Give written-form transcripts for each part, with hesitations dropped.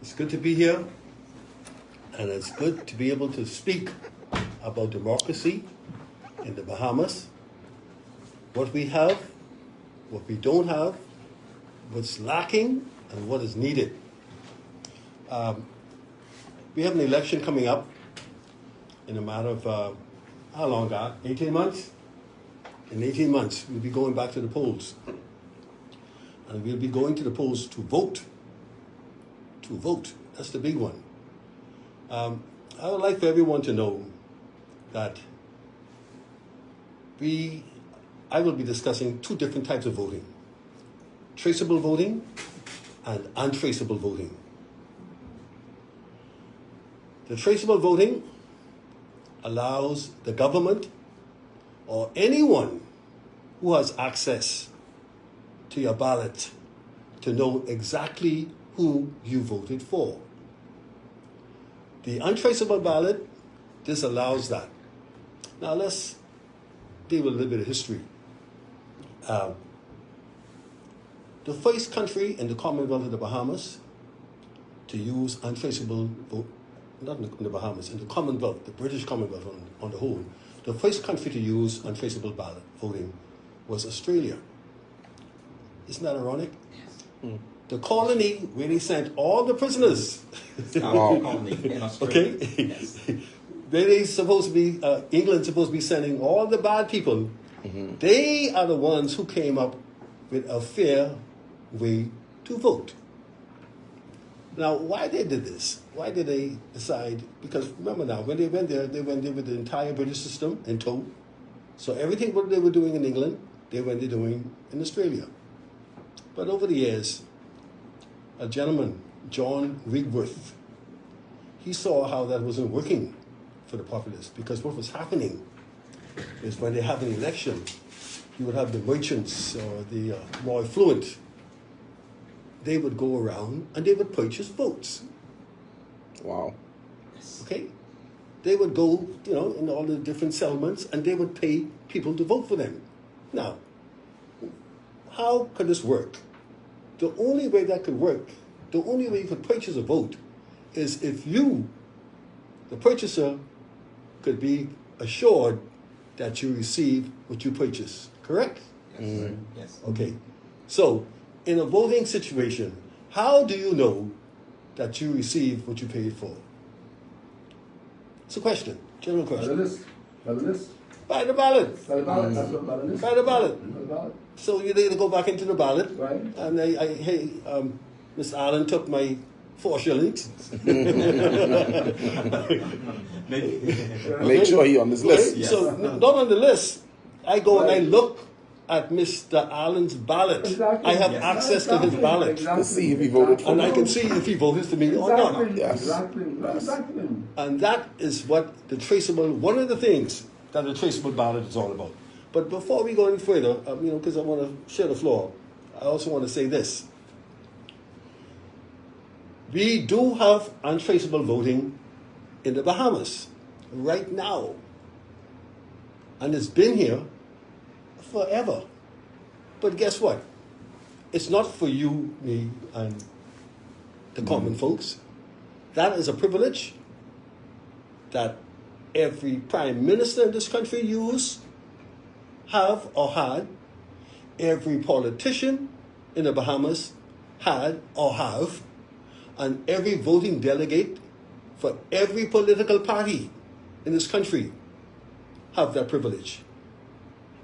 It's good to be here, and it's good to be able to speak about democracy in the Bahamas, what we have, what we don't have, what's lacking, and what is needed. We have an election coming up in a matter of, how long, God? 18 months? In 18 months, we'll be going back to the polls. And we'll be going to the polls to vote. To vote. That's the big one. I would like for everyone to know that I will be discussing two different types of voting. Traceable voting and untraceable voting. The traceable voting allows the government or anyone who has access to your ballot to know exactly who you voted for. The untraceable ballot disallows that. Now let's deal with a little bit of history. The first country in the Commonwealth of the Bahamas to use untraceable vote, not in the Bahamas, in the Commonwealth, the British Commonwealth on the whole, the first country to use untraceable ballot voting was Australia. Isn't that ironic? Yes. The colony where they sent all the prisoners. Colony in Australia. Okay? Yes. Where they supposed to be, England supposed to be sending all the bad people. Mm-hmm. They are the ones who came up with a fair way to vote. Now, why they did this? Why did they decide? Because remember now, when they went there with the entire British system in tow. So everything what they were doing in England, they went there doing in Australia. But over the years, a gentleman, John Wigworth, he saw how that wasn't working for the populace, because what was happening is when they have an election, you would have the merchants or the more affluent. They would go around and they would purchase votes. Wow. Okay? They would go, in all the different settlements, and they would pay people to vote for them. Now, how could this work? The only way that could work, the only way you could purchase a vote, is if you, the purchaser, could be assured that you receive what you purchase. Correct? Yes. Mm-hmm. Yes. Okay. So, in a voting situation, how do you know that you receive what you paid for? It's a question, general question. By the list. By the ballot. By the ballot. That's what by the list. By the ballot. By the ballot. So you need to go back into the ballot. Right. And hey, Miss Allen took my 4 shillings. Make sure you're on this list. Yes. So not on the list. I go and I look at Mr. Allen's ballot. Exactly. I have access to his ballot. Exactly. To see if he voted for And I you. can see if he voted for me or not. Yes. Exactly. And that is what the traceable, one of the things that the traceable ballot is all about. But before we go any further, because I want to share the floor, I also want to say this. We do have untraceable voting in the Bahamas right now. And it's been here forever. But guess what? It's not for you, me, and the common folks. That is a privilege that every prime minister in this country have or had. Every politician in the Bahamas had or have. And every voting delegate for every political party in this country have that privilege.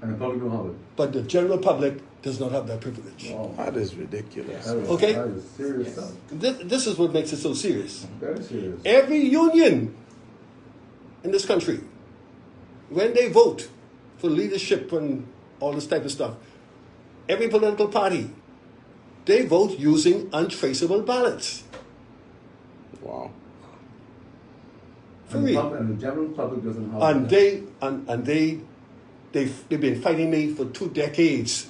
And the public don't have it. But the general public does not have that privilege. Wow. That is ridiculous. Okay. That is serious stuff. This is what makes it so serious. Very serious. Every union in this country, when they vote for leadership and all this type of stuff, every political party, they vote using untraceable ballots. Wow. For real. And the general public doesn't have And that. they've been fighting me for 2 decades.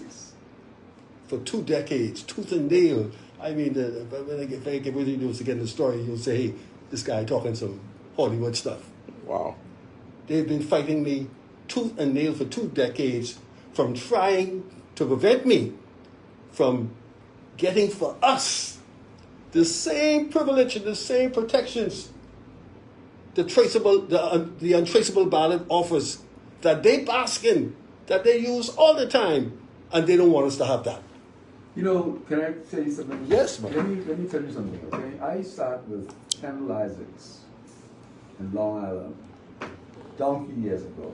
For 2 decades, tooth and nail. I mean, if I get really news to get in the story, you'll say, hey, this guy talking some Hollywood stuff. Wow. They've been fighting me tooth and nail for 2 decades from trying to prevent me from getting for us the same privilege and the same protections the untraceable ballot offers that they bask in, that they use all the time, and they don't want us to have that. You know, can I tell you something? Yes, man. Let me tell you something, okay? I sat with Kendall Isaacs in Long Island donkey years ago.